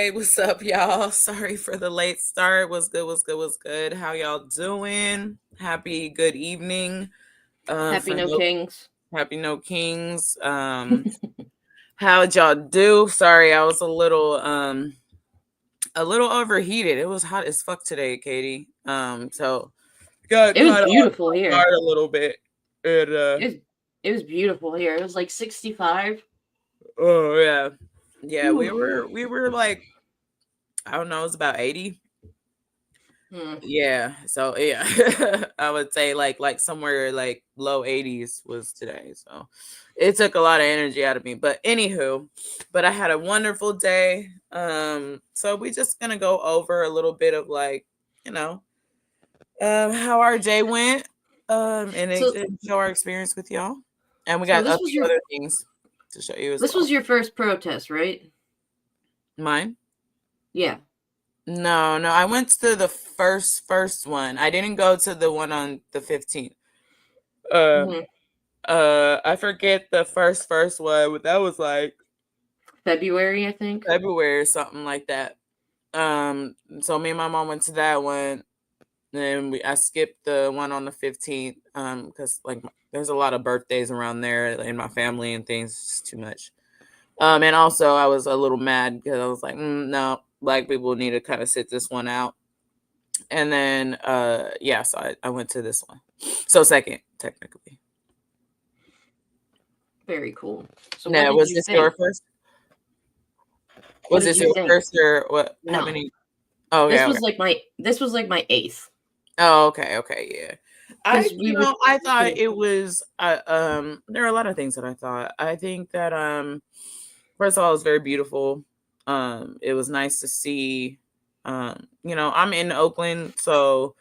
Hey, what's up, y'all? Sorry for the late start. What's good? What's good? What's good? How y'all doing? Happy good evening. Happy For No no Kings. happy no kings. How'd y'all do? Sorry, I was a little overheated. It was hot as fuck today, Katie. So got It was kind of beautiful off here. guard a little bit. And It was it was beautiful here. It was like 65. oh yeah, yeah. We Whew. were we were like, I don't know, it was about 80. Hmm. Yeah, so yeah, I would say like somewhere like low 80s was today. So it took a lot of energy out of me. But anywho, but I had a wonderful day. So we just gonna go over a little bit of like, you know, how our day went, So and show our experience with y'all. And we so got a this was few your other things to show you as this well. was your first protest, right? Mine? Yeah. No, no, I went to the first one. I didn't go to the one on the 15th. Um, Hmm. I forget the first one, but that was like February, I think. February or something like that. So me and my mom went to that one. Then I skipped the one on the 15th. Because like there's a lot of birthdays around there in my family and things. It's just too much. And also I was a little mad because I was like, no, black people need to kind of sit this one out. And then yeah, so I went to this one. So second, technically. Very cool. So what Now, did was you this your think? first? What Was did this you your think? first or what? How No. many? Oh, okay, okay. This was like my eighth. Oh, okay, okay, yeah. Because we were I thought it was there are a lot of things that I thought. I think that first of all, it was very beautiful. It was nice to see I'm in Oakland, so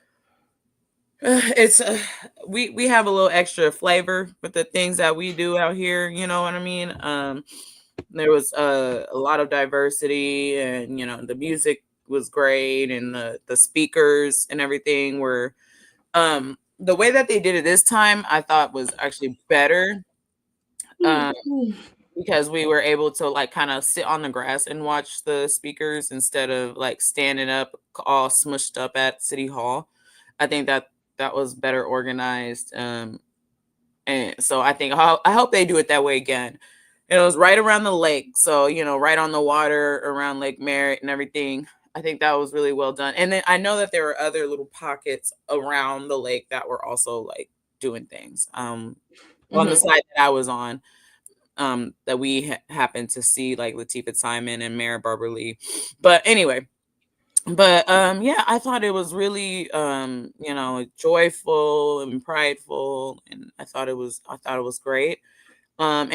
it's we have a little extra flavor with the things that we do out here, you know what I mean? There was a lot of diversity, and the music was great, and the speakers and everything were the way that they did it this time I thought was actually better, um because we were able to like kind of sit on the grass and watch the speakers instead of like standing up all smushed up at City Hall. I think that that was better organized, and so I hope they do it that way again. And it was right around the lake, so right on the water around Lake Merritt and everything. I think that was really well done. And then I know that there were other little pockets around the lake that were also like doing things. On the Hmm. side that I was on, that we happened to see like Latifah Simon and Mayor Barbara Lee. But anyway, but yeah, I thought it was really joyful and prideful, and I thought it was great. And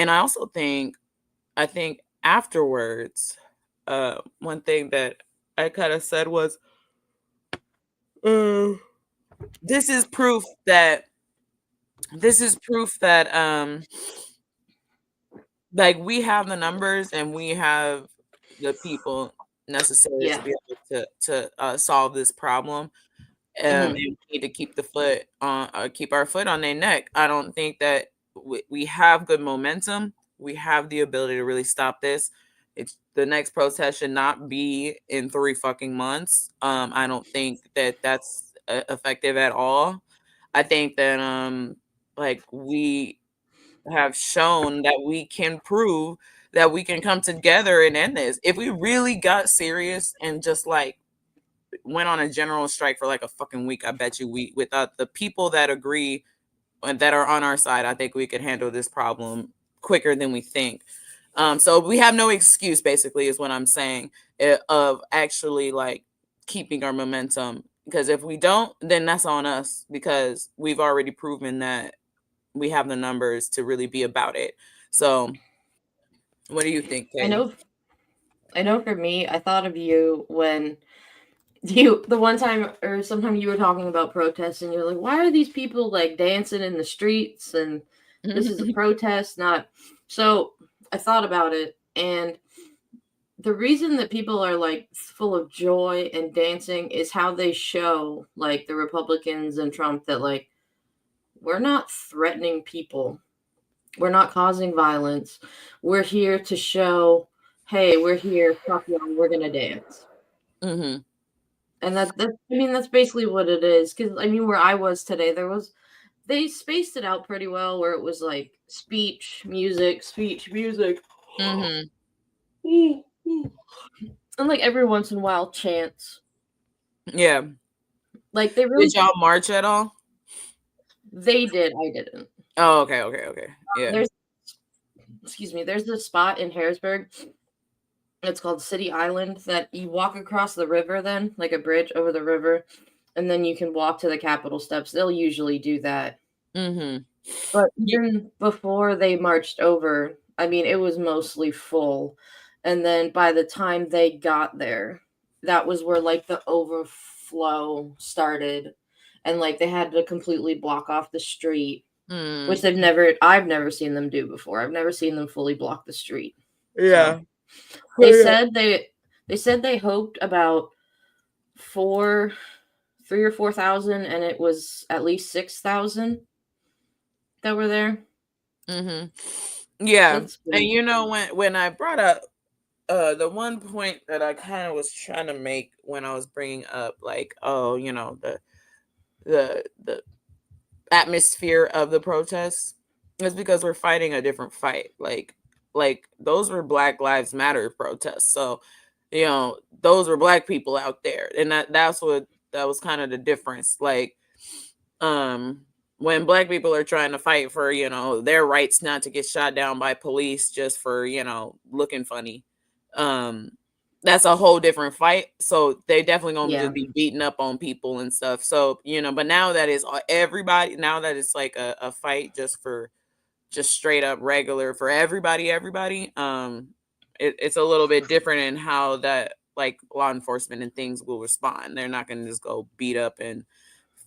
I think afterwards, one thing that I kind of said was, uh, this is proof that like we have the numbers and we have the people necessary to Yeah. be able to solve this problem. And Hmm. we need to keep our foot on their neck. I don't think that we have good momentum. We have the ability to really stop this. It's the next protest should not be in 3 fucking months. I don't think that that's effective at all. I think that like we have shown that we can prove that we can come together and end this. If we really got serious and just like went on a general strike for like a fucking week, I bet you we without the people that agree and that are on our side, I think we could handle this problem quicker than we think. So we have no excuse, basically, is what I'm saying, of actually like keeping our momentum. Because if we don't, then that's on us because we've already proven that we have the numbers to really be about it. So, what do you think, I Katie? know I know for me, I thought of you when the one time or sometime you were talking about protests and you're like, why are these people like dancing in the streets and this is a protest, not so I thought about it, and the reason that people are like full of joy and dancing is how they show like the Republicans and Trump that like we're not threatening people. We're not causing violence. We're here to show hey, we're here, fuck y'all, we're gonna dance. Mhm. And I mean, that's basically what it is. Because I mean, where I was today, they spaced it out pretty well, where it was like speech, music, Mhm. and like every once in a while, chants. Yeah. Like they really, Did y'all march at all? they did. I didn't. Oh, okay, okay, okay. Yeah. There's, excuse me. There's this spot in Harrisburg. It's called City Island that you walk across the river, then like a bridge over the river, and then you can walk to the Capitol steps. They'll usually do that. Mhm. But Ye even before they marched over, I mean, it was mostly full. And then by the time they got there, that was where like the overflow started. And like they had to completely block off the street, which Mm. I've never seen them do before. I've never seen them fully block the street. So Yeah. Oh, they yeah. said they hoped about four, 3 or 4 thousand, and it was at least 6,000 that were there. Mhm. So Yeah. that's And, pretty. when I brought up, the one point that I kinda was trying to make when I was bringing up, like, oh, the atmosphere of the protests is because we're fighting a different fight. Like those were Black Lives Matter protests. So, those were black people out there. And that was kind of the difference. Like, um when black people are trying to fight for, their rights not to get shot down by police just for, looking funny. Um that's a whole different fight. So they definitely gonna Yeah. just be beating up on people and stuff. So, but now that is everybody, now that it's like a fight just for just straight up regular for everybody, it's a little bit different in how that like law enforcement and things will respond. They're not gonna just go beat up and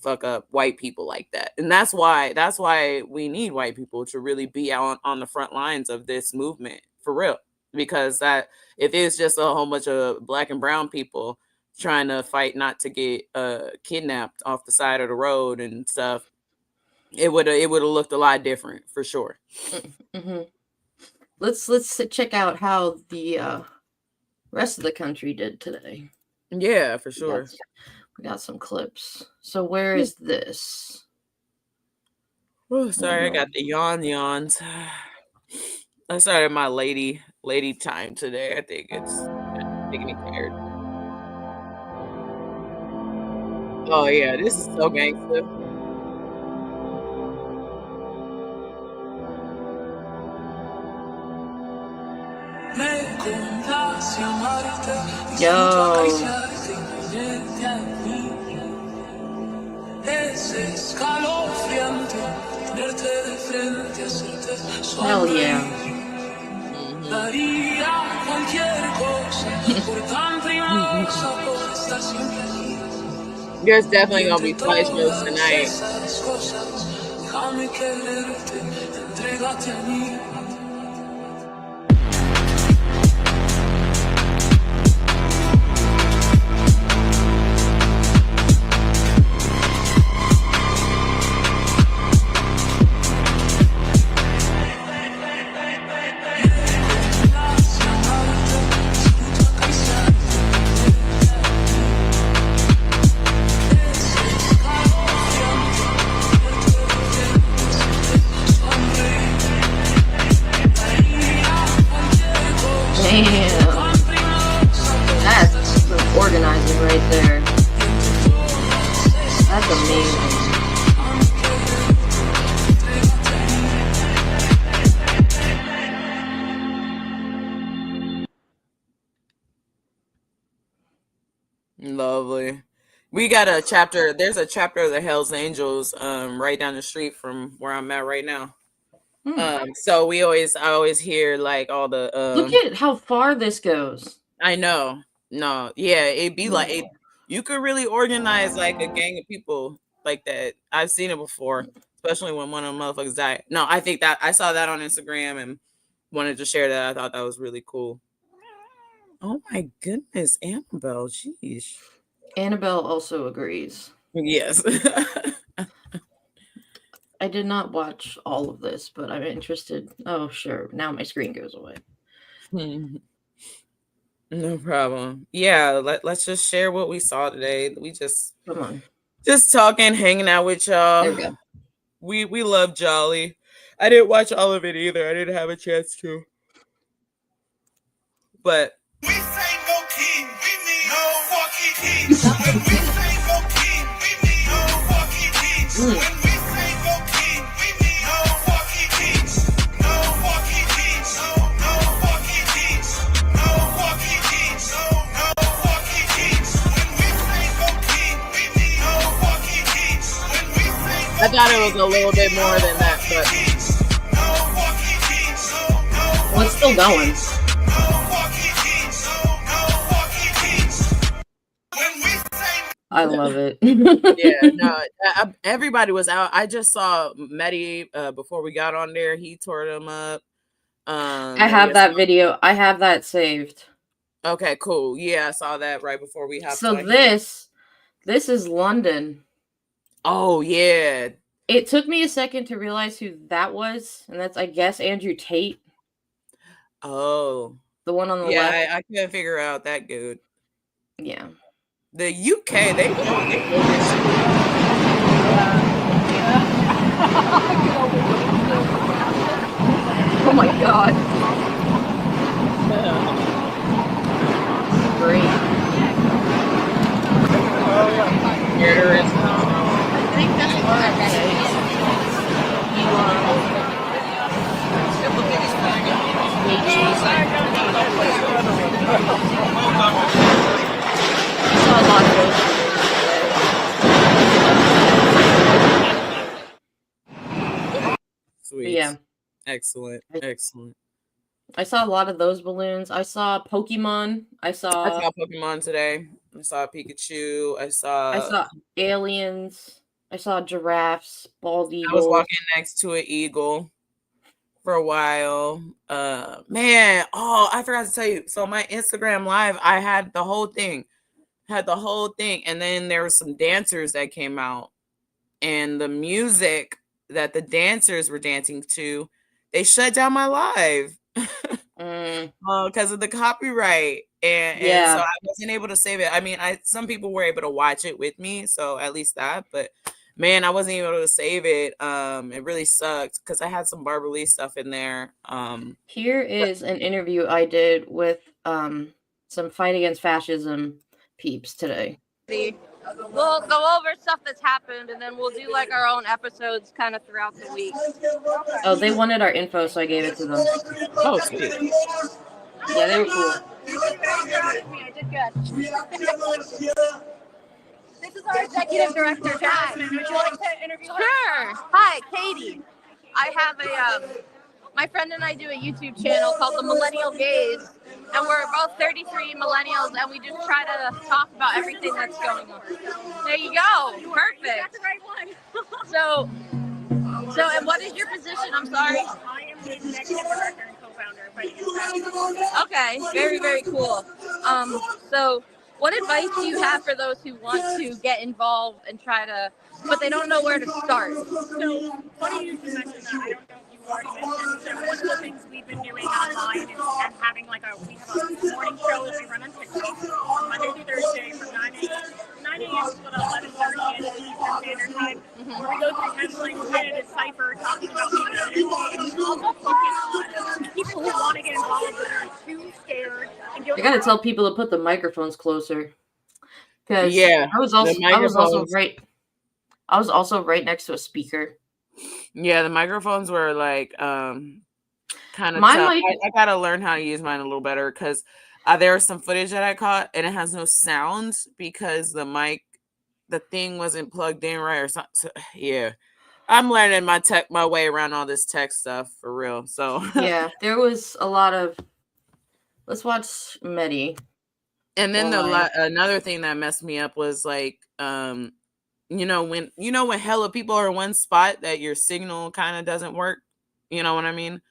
fuck up white people like that. And that's why we need white people to really be out on the front lines of this movement for real. Because that if it's just a whole bunch of black and brown people trying to fight not to get kidnapped off the side of the road and stuff, it would have looked a lot different for sure. Mm-hmm. Let's check out how the rest of the country did today. Yeah, for We got sure. we got some clips. So where is this? Oh, I don't sorry, I know. got the yawns. I started my lady time today. I think it's making me tired. Oh yeah, this is so gangster. Me complace amarte, disfruto Yo, acariciarte y tenerte a mí. Es escalofriante tenerte de frente, hacerte hell yeah. sonreír. Mhm. Daría cualquier cosa por tan primosa, por estar siempre aquí. There's Y definitely gonna entre be fight shows todas tonight. esas cosas, déjame quererte, entrégate a mí. Damn. That's some organizing right there. That's amazing. Lovely. We got a chapter. There's a chapter of the Hells Angels right down the street from where I'm at right now. Hmm. So I always hear like all the Look at how far this goes. I know. No, yeah, it'd be like No. you could really organize like a gang of people like that. I've seen it before, especially when one of them motherfuckers died. No, I think that I saw that on Instagram and wanted to share that. I thought that was really cool. Oh my goodness, Annabelle, sheesh. Annabelle also agrees. Yes. I did not watch all of this, but I'm interested. Oh, sure. Now my screen goes away. No problem. Yeah, let's just share what we saw today. We Come on. just talking, hanging out with There y'all. we go. We love Jolly. I didn't watch all of it either. I didn't have a chance to. But We say no king, we mean no fucking kings. When we say no king, we mean no fucking kings. When we say no king, we mean no fucking kings. No fucking kings. No fucking kings. No fucking kings. No fucking kings. When we say no king, we mean no fucking kings. When we say no I thought it was a little bit more than that, but kings. No fucking kings. Well, it's still going. I love it. yeah, no, everybody was out. I just saw Medi before we got on there. He tore them up. I have that video. I have that saved. Okay, cool. Yeah, I saw that right before we hopped. So this is London. Oh yeah. It took me a second to realize who that was, and that's, I guess, Andrew Tate. Oh, the one on the yeah. left. I couldn't figure out that good. Yeah. The UK, they Oh my god. Great. There is. I think that's what I saw a lot of those. Sweet. Yeah. Excellent. Excellent. I saw a lot of those balloons. I saw Pokemon. I saw Pokemon today. I saw Pikachu. I saw aliens. I saw giraffes, bald eagles. I was walking next to an eagle for a while. Man, I forgot to tell you. So my Instagram live, I had the whole thing. And then there were some dancers that came out. And the music that the dancers were dancing to, they shut down my live. Because of the copyright. And so I wasn't able to save it. I mean, some people were able to watch it with me, so at least that, but man, I wasn't able to save it. It really sucked because I had some Barbara Lee stuff in there. Here is an interview I did with some Fight Against Fascism peeps today. We'll go over stuff that's happened, and then we'll do like our own episodes kind of throughout the week. Oh, they wanted our info, so I gave it to them. Oh, sweet. Yeah, they were cool. I did good. This is our executive director, Jasmine. Would you like to interview her? Sure. Hi, Katie. I have my friend and I do a YouTube channel called The Millennial Gaze, and we're both 33 millennials, and we just try to talk about everything that's going on. There you go. Perfect. That's the right one. So, and what is your position? I'm sorry. I am the executive director and co-founder of Fight Against Fascism. Okay. Very, very cool. So what advice do you have for those who want to get involved and but they don't know where to start? So, funny you mentioned that. I don't know if you've already mentioned. So, one of the things we've been doing online is having we have a morning show that we run on TikTok Monday through Thursday from 9 a.m. to 11:30 Eastern Standard Time, where we go through headlines, kind of decipher, talking about people. Also focus on people who want to get involved but are too scared. I gotta tell people to put the microphones closer. Because I was also right next to a speaker. Yeah, the microphones were like kind of tough. I gotta learn how to use mine a little better because there was some footage that I caught and it has no sound because the thing wasn't plugged in right or something. So, yeah, I'm learning my way around all this tech stuff for real. So yeah, there was a lot of. Let's watch Medi. And then another thing that messed me up was like, when hella people are in one spot that your signal kind of doesn't work. You know what I mean?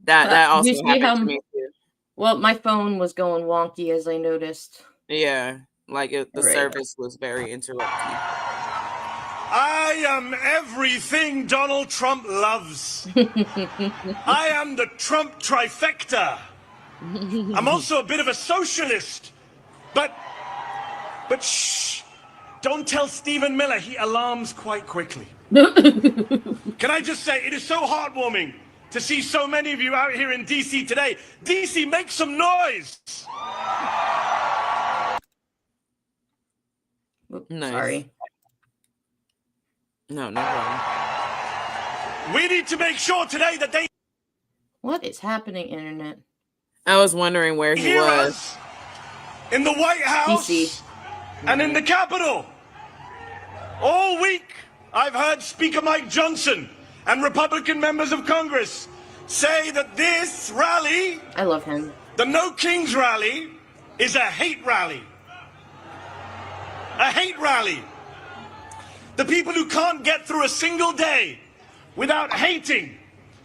That also happened to me too. Well, my phone was going wonky as I noticed. Yeah, the service was very interrupted. I am everything Donald Trump loves. I am the Trump trifecta. I'm also a bit of a socialist. But shh, don't tell Stephen Miller. He alarms quite quickly. Can I just say, it is so heartwarming to see so many of you out here in DC today. DC, make some noise. Nice. Sorry. No problem. We need to make sure today that they What is happening, internet? I was wondering where he hear was. us in the White House DC. and in the Capitol. All week, I've heard Speaker Mike Johnson and Republican members of Congress say that this rally, I love him. the No Kings rally, is a hate rally. A hate rally. The people who can't get through a single day without hating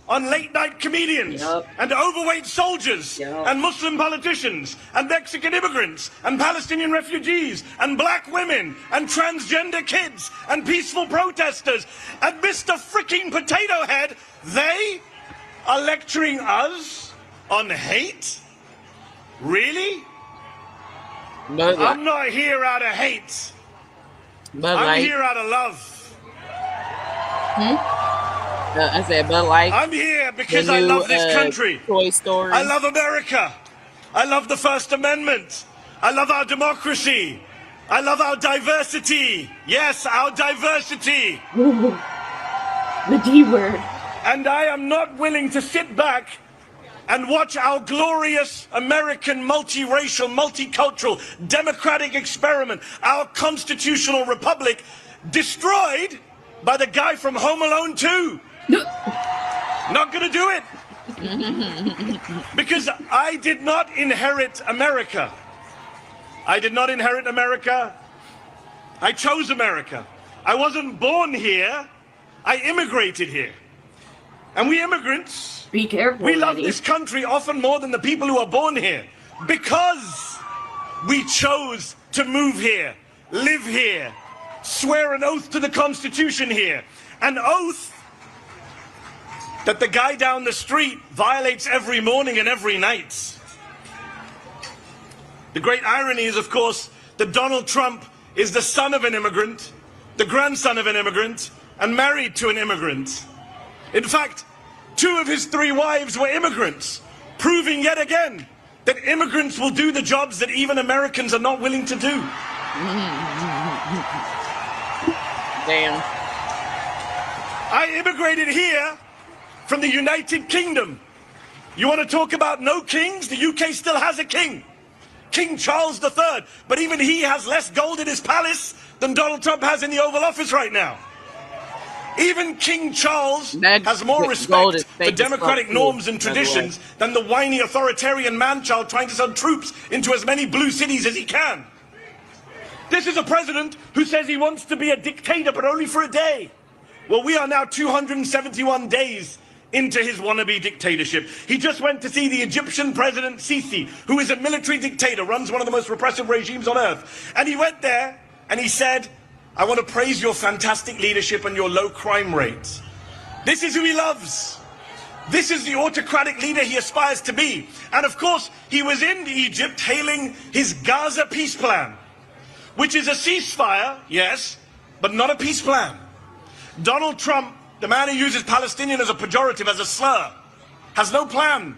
on late-night comedians Yup. and overweight soldiers Yup. and Muslim politicians and Mexican immigrants and Palestinian refugees and black women and transgender kids and peaceful protesters and Mr. Freaking Potato Head, they are lecturing us on hate? Really? But I'm not here out of hate. but I'm like here out of love. I said, but like I'm here the because I new love this country. Toy Story. I love America. I love the First Amendment. I love our democracy. I love our diversity. Yes, our diversity. The D word. And I am not willing to sit back and watch our glorious American multiracial, multicultural, democratic experiment, our constitutional republic, destroyed by the guy from Home Alone 2. Not gonna do it. Because I did not inherit America. I did not inherit America. I chose America. I wasn't born here. I immigrated here. And we immigrants, Be careful. we love Eddie. this country often more than the people who are born here. Because we chose to move here, live here, swear an oath to the Constitution here. An oath that the guy down the street violates every morning and every night. The great irony is, of course, that Donald Trump is the son of an immigrant, the grandson of an immigrant, and married to an immigrant. In fact, 2 of his 3 wives were immigrants, proving yet again that immigrants will do the jobs that even Americans are not willing to do. Damn. I immigrated here from the United Kingdom. You want to talk about no kings? The UK still has a king. King Charles III. But even he has less gold in his palace than Donald Trump has in the Oval Office right now. Even King Charles That has more gold respect is for fake as democratic fuck, norms too, and by the way. traditions than the whiny authoritarian man-child trying to send troops into as many blue cities as he can. This is a president who says he wants to be a dictator, but only for a day. Well, we are now 271 days into his wannabe dictatorship. He just went to see the Egyptian president Sisi, who is a military dictator, runs one of the most repressive regimes on earth. And he went there and he said, I want to praise your fantastic leadership and your low crime rates. This is who he loves. This is the autocratic leader he aspires to be. And of course, he was in Egypt hailing his Gaza peace plan, which is a ceasefire, yes, but not a peace plan. Donald Trump, the man who uses Palestinian as a pejorative, as a slur, has no plan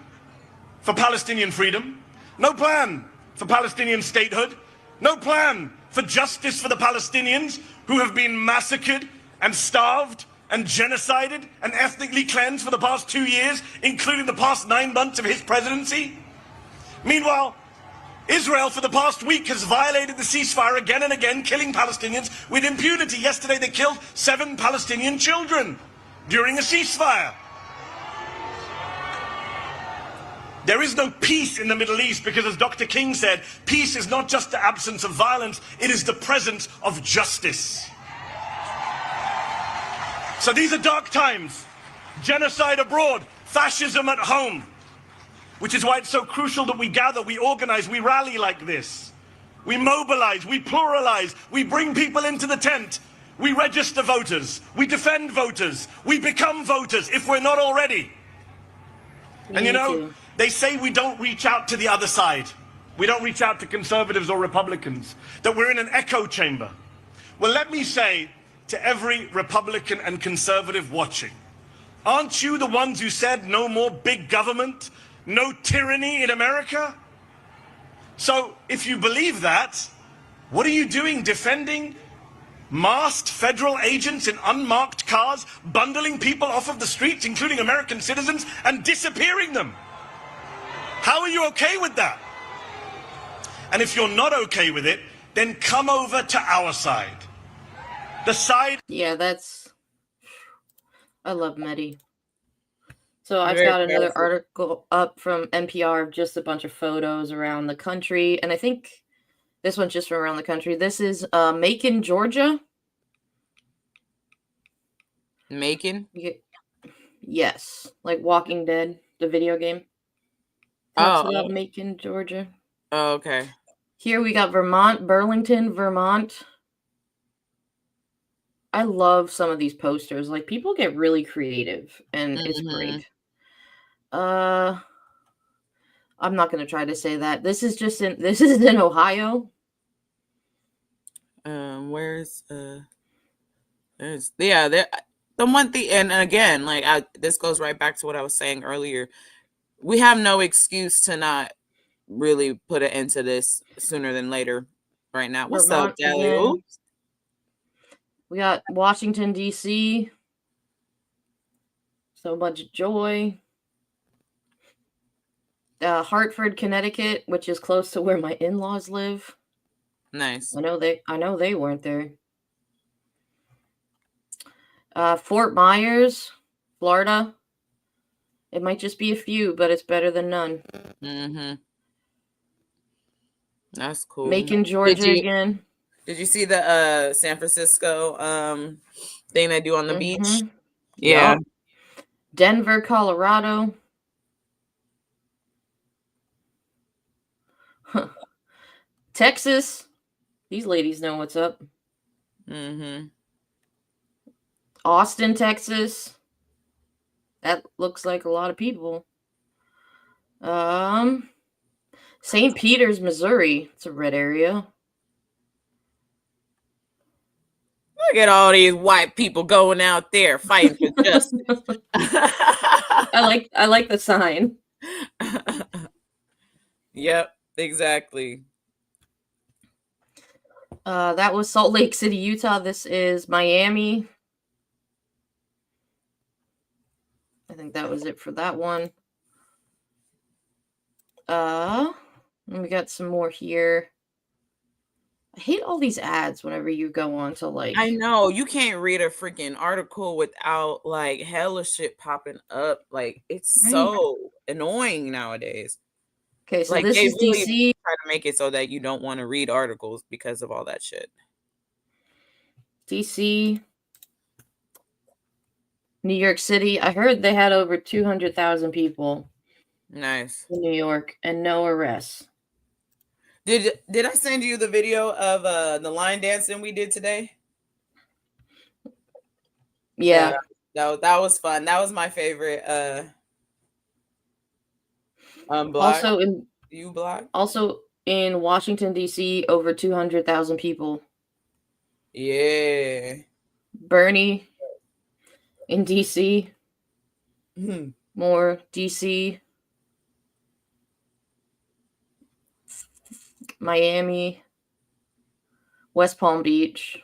for Palestinian freedom, no plan for Palestinian statehood, no plan for justice for the Palestinians who have been massacred and starved and genocided and ethnically cleansed for the past 2 years, including the past 9 months of his presidency. Meanwhile, Israel for the past week has violated the ceasefire again and again, killing Palestinians with impunity. Yesterday they killed 7 Palestinian children during a ceasefire. There is no peace in the Middle East because, as Dr. King said, peace is not just the absence of violence, it is the presence of justice. So these are dark times. Genocide abroad, fascism at home. Which is why it's so crucial that we gather, we organize, we rally like this. We mobilize, we pluralize, we bring people into the tent. We register voters, we defend voters, we become voters if we're not already. And you know, They say we don't reach out to the other side. We don't reach out to conservatives or Republicans, that we're in an echo chamber. Well, let me say to every Republican and conservative watching, aren't you the ones who said no more big government, no tyranny in America? So if you believe that, what are you doing defending masked federal agents in unmarked cars, bundling people off of the streets, including American citizens, and disappearing them? How are you okay with that? And if you're not okay with it, then come over to our side. The side... Yeah, I love Mehdi. So I've Very got another powerful. article up from NPR of just a bunch of photos around the country. And I think this one's just from around the country. This is Macon, Georgia. Macon? Yes. Like Walking Dead, the video game. Talks about Macon, Georgia. Oh, okay. Here we got Vermont, Burlington, Vermont. I love some of these posters. Like, people get really creative, and it's great. I'm not gonna try to say that. This is in Ohio. There's the one thing, and again, like this goes right back to what I was saying earlier. We have no excuse to not really put an end to this sooner than later. Right now, what's up, Dally? Oops. We got Washington, D.C. So much joy. Hartford, Connecticut, which is close to where my in-laws live. Nice. I know they weren't there. Fort Myers, Florida. It might just be a few, but it's better than none. Mm-hmm. That's cool. Macon, Georgia again. Did you see the San Francisco thing they do on the beach? Yeah. Yep. Denver, Colorado. Texas. These ladies know what's up. Mm-hmm. Austin, Texas. That looks like a lot of people. St. Peters, Missouri. It's a red area. Look at all these white people going out there fighting for justice. I like the sign. Yep, exactly. That was Salt Lake City, Utah. This is Miami. I think that was it for that one. We got some more here. I hate all these ads whenever you go on to like... I know, you can't read a freaking article without like hella shit popping up. Like, it's so annoying nowadays. Okay, so like, this is really DC. Try to make it so that you don't want to read articles because of all that shit. DC. New York City. I heard they had over 200,000 people. Nice. In New York and no arrests. Did I send you the video of the line dancing we did today? Yeah. That was fun. That was my favorite block. Also in Washington, D.C., over 200,000 people. Yeah. Bernie in D.C. More D.C. Miami, West Palm Beach.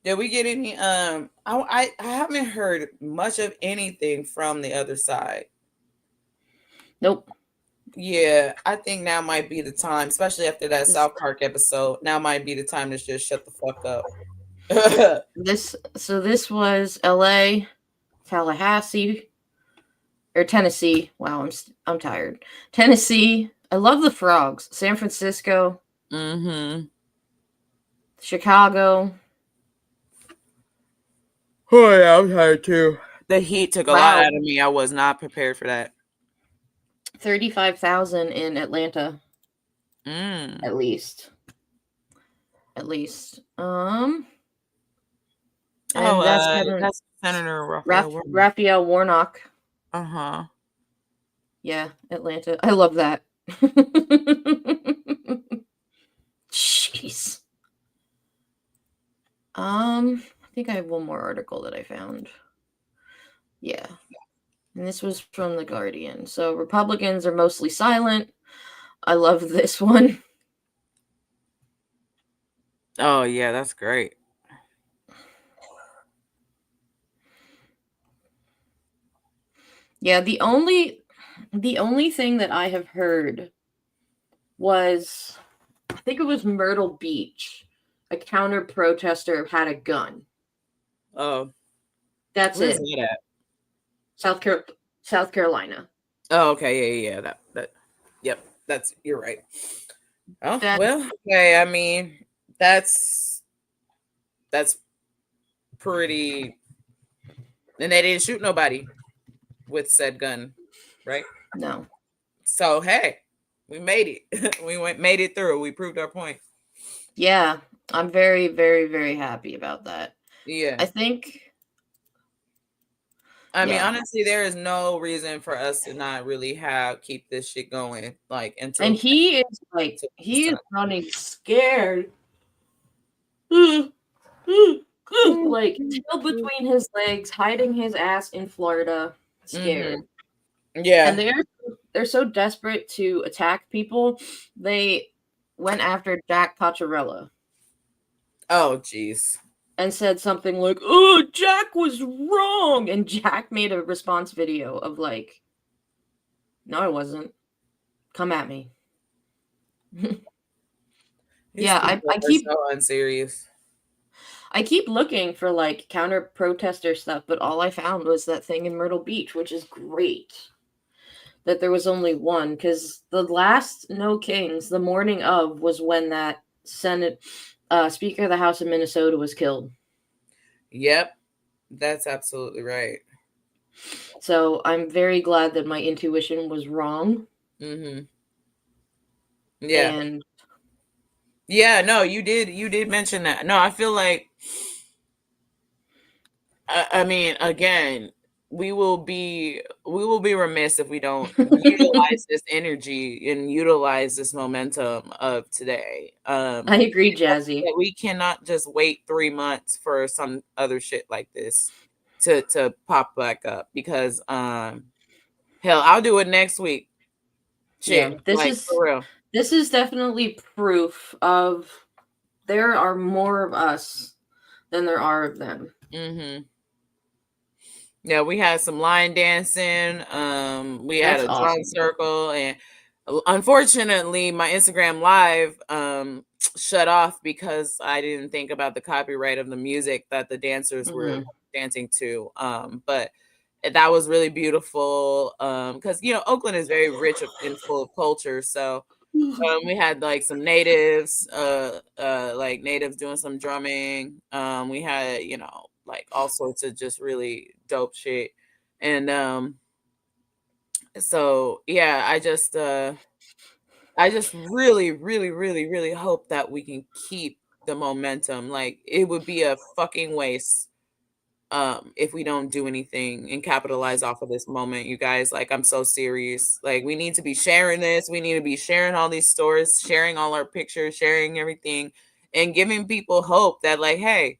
Did we get any? I haven't heard much of anything from the other side. Nope. Yeah, I think now might be the time, especially after that South Park episode. Now might be the time to just shut the fuck up. This was L.A., Tallahassee, or Tennessee. Wow, I'm tired. Tennessee. I love the frogs. San Francisco. Chicago. Oh yeah, I'm tired too. The heat took a lot out of me. I was not prepared for that. 35,000 in Atlanta. At least. That's Senator Raphael Warnock. Yeah, Atlanta. I love that. Jeez. I think I have one more article that I found. Yeah. And this was from The Guardian. So Republicans are mostly silent. I love this one. Oh yeah, that's great. Yeah, the only thing that I have heard was, I think it was Myrtle Beach. A counter protester had a gun. Oh, That's where's it. that at? South Carolina. Oh, okay, yeah. That. Yep, you're right. Oh That- well, okay. I mean, that's pretty. And they didn't shoot nobody with said gun, right? No. So hey, we made it. made it through. We proved our point. Yeah, I'm very, very, very happy about that. Yeah. I think. I mean, Yeah. honestly, there is no reason for us to not really keep this shit going, like until. And he is like, he is running scared. Like, tail between his legs, hiding his ass in Florida, scared. Yeah. And they're so desperate to attack people, they went after Jack Pacharella. Oh, jeez. And said something like, "Oh, Jack was wrong." And Jack made a response video of like, "No, I wasn't. Come at me." Yeah, I keep so unserious. I keep looking for like counter protester stuff, but all I found was that thing in Myrtle Beach, which is great. That there was only one, because the last No Kings, the morning of, was when that Speaker of the House of Minnesota was killed. Yep, that's absolutely right. So I'm very glad that my intuition was wrong. Mm-hmm. Yeah. And yeah, no, you did mention that. No, I feel like, I mean, again, we will be remiss if we don't utilize this energy and utilize this momentum of today. I agree, Jazzy. We cannot just wait 3 months for some other shit like this to pop back up, because hell, I'll do it next week. Shit, yeah, this like, is for real. This is definitely proof of there are more of us than there are of them. Mm-hmm. Yeah, we had some line dancing. We had a drum circle, and unfortunately, my Instagram live shut off because I didn't think about the copyright of the music that the dancers were dancing to. But that was really beautiful, because Oakland is very rich and full of culture. So we had like some natives, like natives doing some drumming. We had like all sorts of just really dope shit. And so yeah, I just really, really, really, really hope that we can keep the momentum. Like, it would be a fucking waste if we don't do anything and capitalize off of this moment, you guys. Like, I'm so serious. Like, we need to be sharing this. We need to be sharing all these stories, sharing all our pictures, sharing everything, and giving people hope that, like, hey,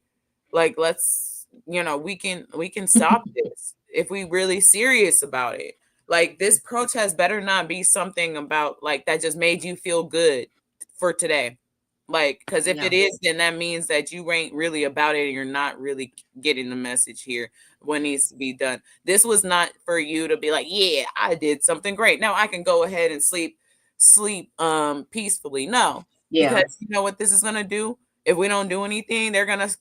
like, let's, we can stop this if we really serious about it. Like, this protest better not be something about like that just made you feel good for today. Like, because if it is, then that means that you ain't really about it and you're not really getting the message here, what needs to be done. This was not for you to be like, yeah, I did something great, now I can go ahead and sleep peacefully. No. Because you know what this is going to do? If we don't do anything, they're going to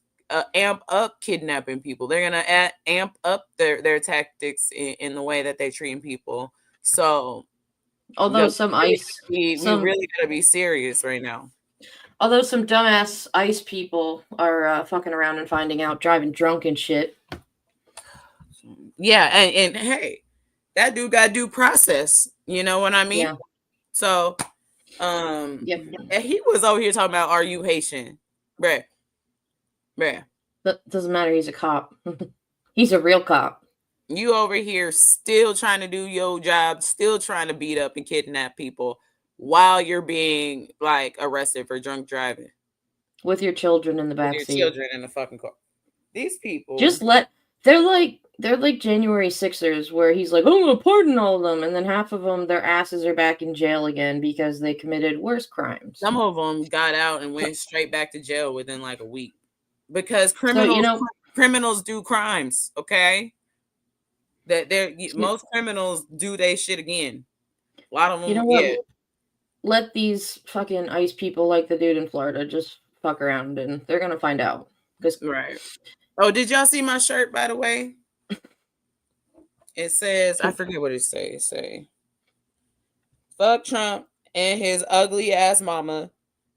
amp up kidnapping people. They're going to amp up their tactics in the way that they treat people. So although we really got to be serious right now. Although some dumbass ICE people are fucking around and finding out, driving drunk and shit. Yeah, and hey, that dude got due process. You know what I mean? Yeah. So, and he was over here talking about, are you Haitian? Bruh. That doesn't matter. He's a cop. He's a real cop. You over here still trying to do your job, still trying to beat up and kidnap people while you're being like arrested for drunk driving with your children in the with back your seat. children in the fucking car. These people Just let they're like January Sixers, where he's like, "I'm gonna pardon all of them," and then half of them, their asses are back in jail again because they committed worse crimes. some of them got out and went straight back to jail within like a week because So criminals do crimes. Okay, that most criminals do they shit again. A lot of them, you know what? Let these fucking ICE people like the dude in Florida just fuck around, and they're gonna find out. Right. Oh, did y'all see my shirt, by the way? It says, I forget what it says. Say, fuck Trump and his ugly ass mama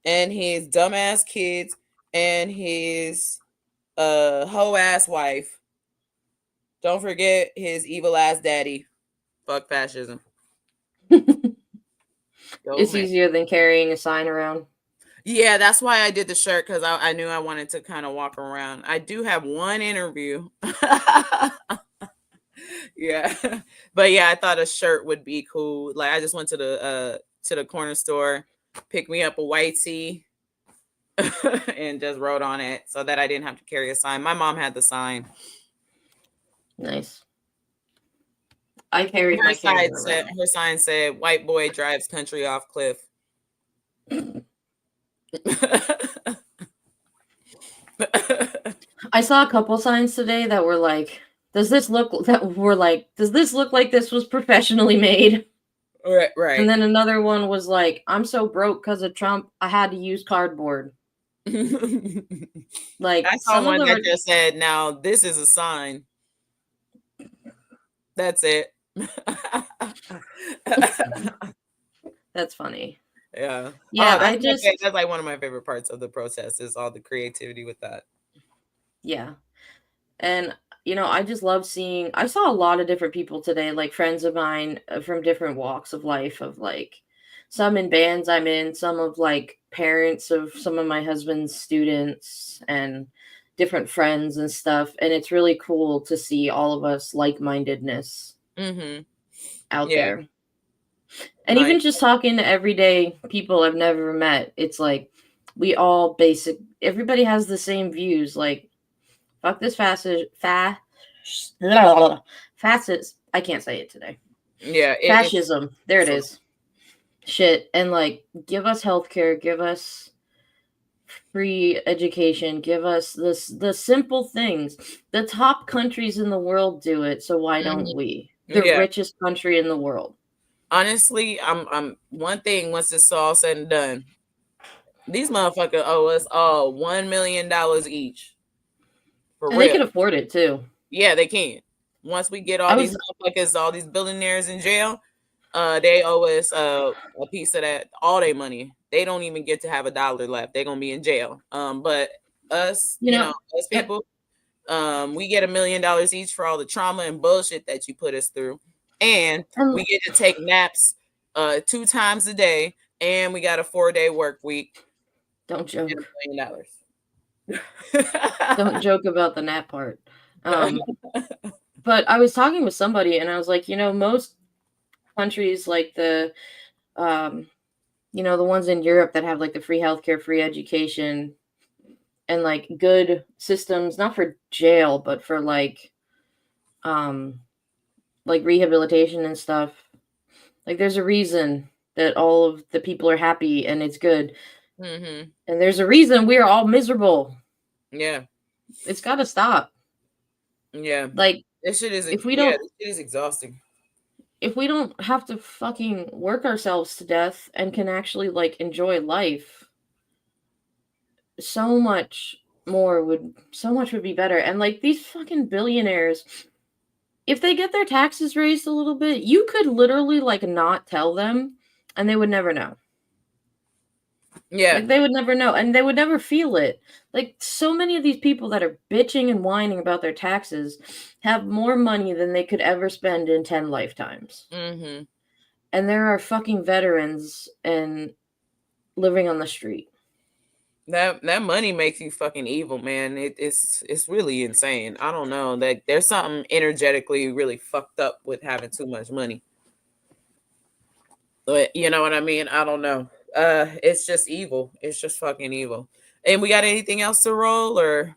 and his dumbass kids and his hoe ass wife. Don't forget his evil ass daddy. Fuck fascism. It's easier than carrying a sign around. Yeah, that's why I did the shirt, because I knew I wanted to kind of walk around. I do have one interview. Yeah. But yeah, I thought a shirt would be cool. Like, I just went to the corner store, picked me up a white tee, and just wrote on it so that I didn't have to carry a sign. My mom had the sign. Nice. I carried my sign. Her sign said, "White boy drives country off cliff." I saw a couple signs today that were like, does this look like this was professionally made? Right. And then another one was like, I'm so broke because of Trump, I had to use cardboard. Like, I saw one that just said, "Now this is a sign." That's it. That's funny. Yeah. Yeah, that's like one of my favorite parts of the protest is all the creativity with that. Yeah. And I just love seeing, I saw a lot of different people today, like friends of mine from different walks of life, of like some in bands I'm in, some of like parents of some of my husband's students and different friends and stuff. And it's really cool to see all of us like-mindedness out there. And even just talking to everyday people I've never met, it's like we all everybody has the same views. Like, fuck this fascist. I can't say it today. Yeah. Fascism. There it is. Shit. And like, give us healthcare, give us free education, give us the simple things. The top countries in the world do it, so why don't we? The richest country in the world. Honestly, I'm one thing, once it's all said and done, these motherfuckers owe us all $1 million each. For real. They can afford it too. Yeah, they can. Once we get all these motherfuckers, all these billionaires in jail, they owe us a piece of that, all their money. They don't even get to have $1 left. They're gonna be in jail. But us, us people, we get $1 million each for all the trauma and bullshit that you put us through. And we get to take naps 2 times a day, and we got a 4-day work week. Don't joke. $1 million. Don't joke about the nap part. But I was talking with somebody, and I was like, most countries like the ones in Europe that have like the free healthcare, free education, and like good systems, not for jail, but for like rehabilitation and stuff. Like, there's a reason that all of the people are happy and it's good. And there's a reason we are all miserable. Yeah. It's got to stop. Yeah. Like, this shit is, this shit is exhausting. If we don't have to fucking work ourselves to death and can actually like enjoy life, so much would be better. And like, these fucking billionaires, if they get their taxes raised a little bit, you could literally like not tell them and they would never know. Yeah. Like, they would never know, and they would never feel it. Like, so many of these people that are bitching and whining about their taxes have more money than they could ever spend in 10 lifetimes. And there are fucking veterans and living on the street. That money makes you fucking evil, man. It's really insane. I don't know. That there's something energetically really fucked up with having too much money. But you know what I mean? I don't know. It's just evil. It's just fucking evil. And we got anything else to roll or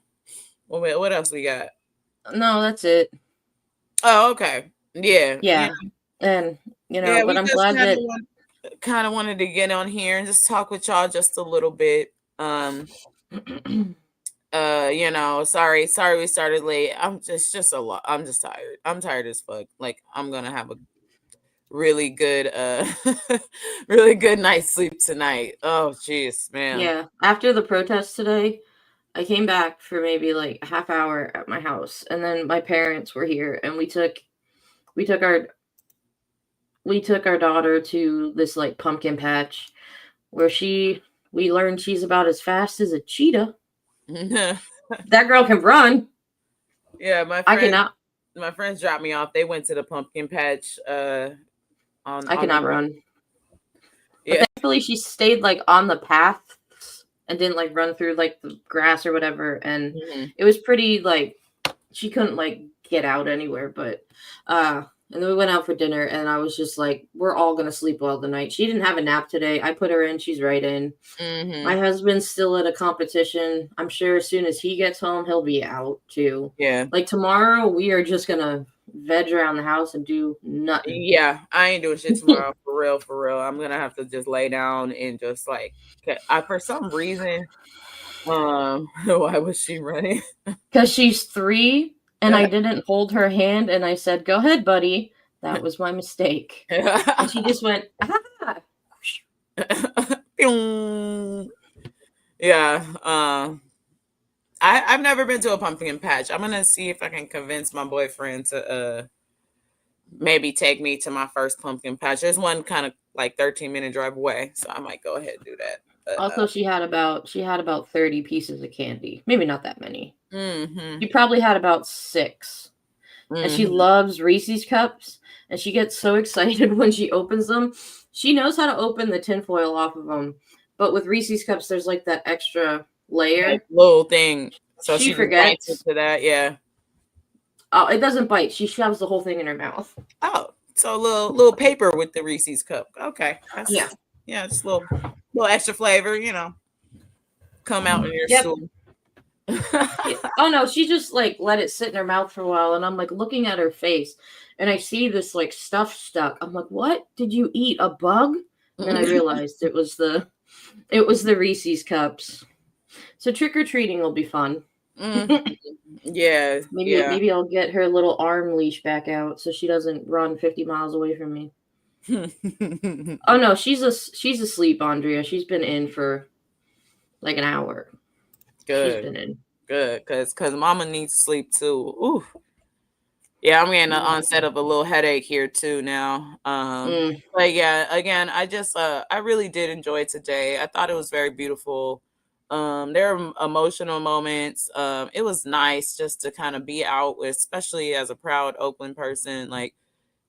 what else we got? No, that's it. Oh, okay. Yeah. Yeah. And Yeah, but we I'm just glad that kind of wanted to get on here and just talk with y'all just a little bit. Sorry we started late. I'm just a lot. I'm just tired. I'm tired as fuck. Like I'm gonna have a really good really good night's sleep tonight. Oh jeez, man. yeah, after the protest today, I came back for maybe like a half hour at my house, and then my parents were here, and we took our daughter to this like pumpkin patch where we learned she's about as fast as a cheetah. That girl can run. Yeah, I cannot. My friends dropped me off. They went to the pumpkin patch I cannot run. Yeah. But thankfully she stayed like on the path and didn't like run through like the grass or whatever, and it was pretty like she couldn't like get out anywhere, but and then we went out for dinner, and I was just like, we're all gonna sleep well tonight. She didn't have a nap today. I put her in, she's right in. My husband's still at a competition. I'm sure as soon as he gets home, he'll be out too. Yeah. Like tomorrow, we are just gonna veg around the house and do nothing. Yeah, I ain't doing shit tomorrow for real. I'm gonna have to just lay down and just like for some reason, why was she running? Because she's 3. And I didn't hold her hand, and I said, "Go ahead, buddy." That was my mistake. And she just went, ah. Yeah. I've never been to a pumpkin patch. I'm gonna see if I can convince my boyfriend to maybe take me to my first pumpkin patch. There's one kind of like 13-minute drive away, so I might go ahead and do that. But, also, she had about 30 pieces of candy. Maybe not that many. Mm-hmm. She probably had about 6. Mm-hmm. And she loves Reese's cups, and she gets so excited when she opens them. She knows how to open the tinfoil off of them, but with Reese's cups, there's like that extra layer, that little thing. So she forgets to that. Yeah. Oh, it doesn't bite. She shoves the whole thing in her mouth. Oh, so a little paper with the Reese's cup. Okay. Yeah, just a little extra flavor, come out in your soup. Oh no, she just like let it sit in her mouth for a while, and I'm like looking at her face, and I see this like stuff stuck. I'm like, what did you eat? A bug? And then I realized it was the Reese's cups. So trick or treating will be fun. Yeah. Maybe I'll get her little arm leash back out so she doesn't run 50 miles away from me. Oh no, she's asleep, Andrea. She's been in for like an hour. Good. She's been in. Good, cause mama needs sleep too. Ooh. Yeah, I'm getting the onset of a little headache here too now. But yeah, again, I really did enjoy today. I thought it was very beautiful. There were emotional moments. It was nice just to kind of be out with, especially as a proud Oakland person, like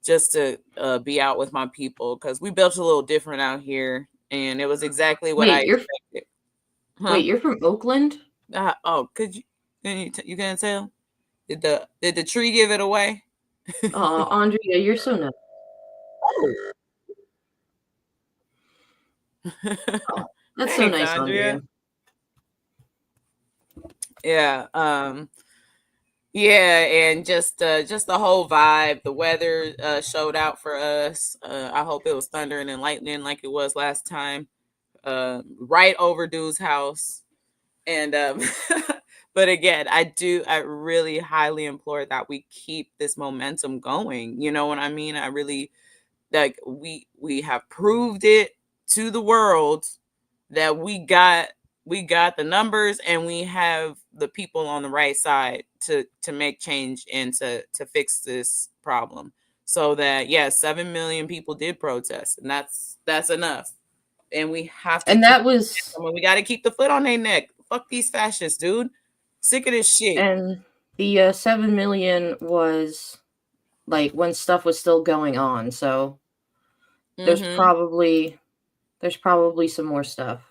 just to be out with my people, because we built a little different out here, and it was exactly what I expected. Wait, you're from Oakland? Could you gonna tell? Did the tree give it away? Oh, Andrea, you're so nice. Oh, that's so nice, Andrea. Yeah. Yeah, and just the whole vibe. The weather showed out for us. I hope it was thundering and lightning like it was last time. Right over Dude's house. And but again, I really highly implore that we keep this momentum going. You know what I mean? I really like we have proved it to the world that we got the numbers, and we have the people on the right side to make change and to fix this problem. So that 7 million people did protest, and that's enough. And we have to, we got to keep the foot on their neck. Fuck these fascists, dude. Sick of this shit. And the 7 million was like when stuff was still going on. So there's probably some more stuff.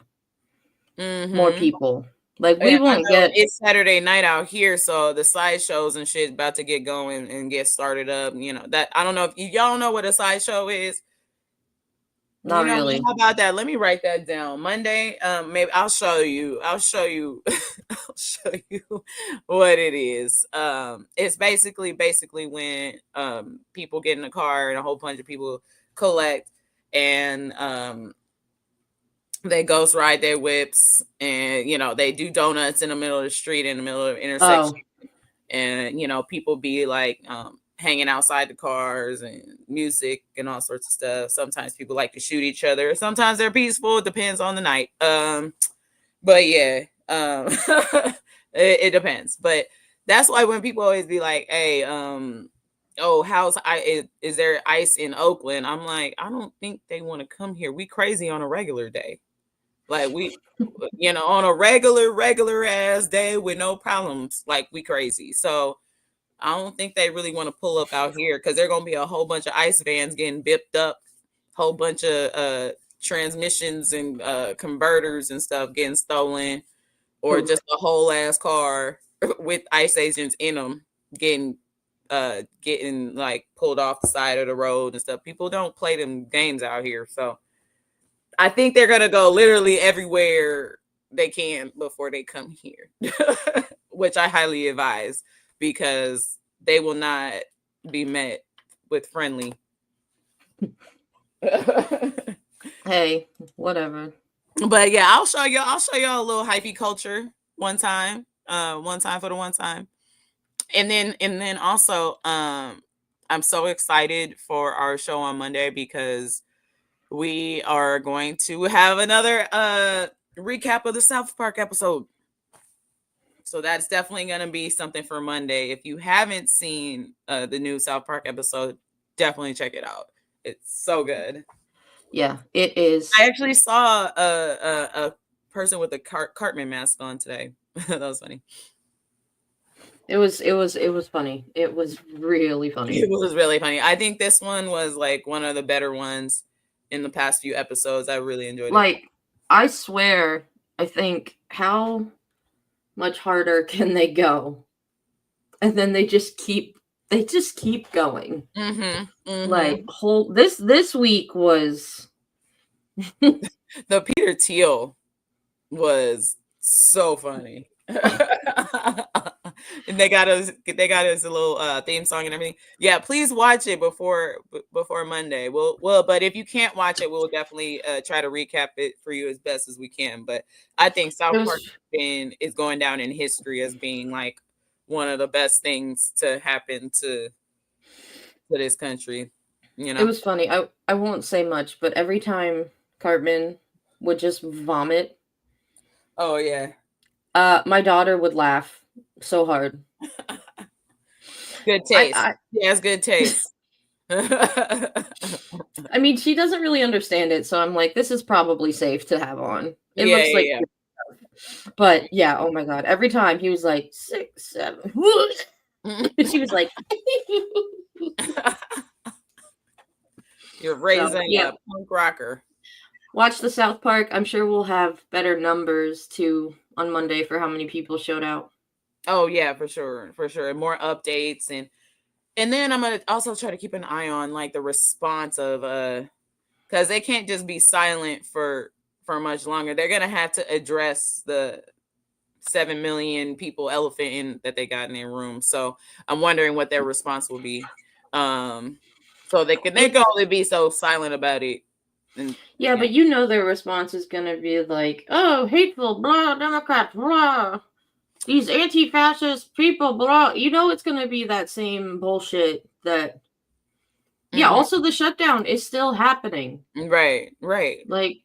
more Mhm. people. Like we And I won't know get. it's Saturday night out here, so the sideshows and shit about to get going and get started up. That I don't know if y'all know what a sideshow is. Not really. How about that? Let me write that down. Monday, maybe I'll show you. I'll show you. I'll show you what it is. It's basically when people get in the car and a whole bunch of people collect and they ghost ride their whips and they do donuts in the middle of the street in the middle of the intersection. Oh, And people be like hanging outside the cars and music and all sorts of stuff. Sometimes people like to shoot each other. Sometimes they're peaceful. It depends on the night. But yeah, it depends. But that's why when people always be like, "Hey, oh, is there ice in Oakland?" I'm like, I don't think they want to come here. We crazy on a regular day. Like we, on a regular ass day with no problems, like we crazy. So I don't think they really want to pull up out here because they're gonna be a whole bunch of ice vans getting bipped up, whole bunch of transmissions and converters and stuff getting stolen, or just a whole ass car with ice agents in them getting like pulled off the side of the road and stuff. People don't play them games out here, so I think they're gonna go literally everywhere they can before they come here, which I highly advise because they will not be met with friendly. hey, whatever. But yeah, I'll show y'all a little hypey culture one time for the one time, and then also I'm so excited for our show on Monday because we are going to have another recap of the South Park episode. So that's definitely going to be something for Monday. If you haven't seen the new South Park episode, definitely check it out. It's so good. Yeah, it is. I actually saw a person with a Cartman mask on today. That was funny. It was funny. It was really funny. It was really funny. I think this one was like one of the better ones in the past few episodes. I really enjoyed it. Like, I swear, I think how much harder can they go? And then they just keep going. Like this week was the Peter Thiel was so funny. And they got us a little theme song and everything. Yeah, please watch it before Monday. Well, but if you can't watch it, we'll definitely try to recap it for you as best as we can. But I think South Park is going down in history as being like one of the best things to happen to this country. It was funny. I won't say much, but every time Cartman would just vomit. Oh yeah. My daughter would laugh so hard. Good taste. She has good taste. I mean, she doesn't really understand it, so I'm like, this is probably safe to have on. It looks like, yeah. But yeah, oh my god! Every time he was like 6, 7, she was like, "You're raising a punk rocker." Watch the South Park. I'm sure we'll have better numbers too on Monday for how many people showed out. Oh yeah, for sure. More updates and then I'm gonna also try to keep an eye on like the response of because they can't just be silent for much longer. They're gonna have to address the 7 million people elephant that they got in their room. So I'm wondering what their response will be. So they can only be so silent about it. And, yeah, but their response is gonna be like, "Oh, hateful, blah, Democrats, blah, these anti-fascist people, blah." It's gonna be that same bullshit that. Yeah. Also, the shutdown is still happening. Right. Like,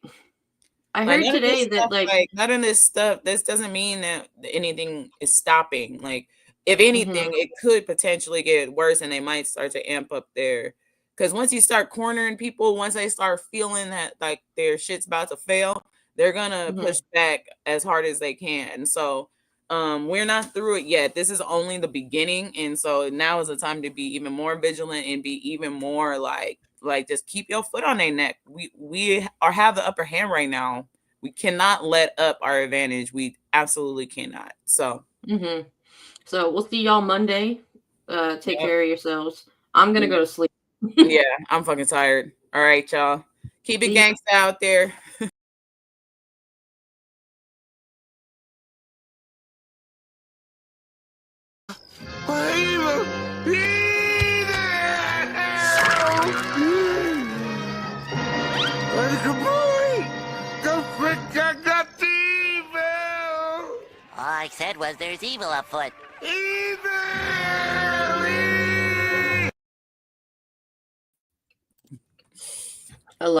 I heard today that like none of this stuff. This doesn't mean that anything is stopping. Like, if anything, it could potentially get worse, and they might start to amp up their. Because once you start cornering people, once they start feeling that like their shit's about to fail, they're gonna push back as hard as they can. So we're not through it yet. This is only the beginning, and so now is the time to be even more vigilant and be even more like just keep your foot on their neck. We have the upper hand right now. We cannot let up our advantage. We absolutely cannot. So So we'll see y'all Monday. Take Yep. care of yourselves. I'm gonna go to sleep. yeah, I'm fucking tired. All right, y'all. Keep it See ya. gangsta out there. All I said was there's evil afoot. Evil!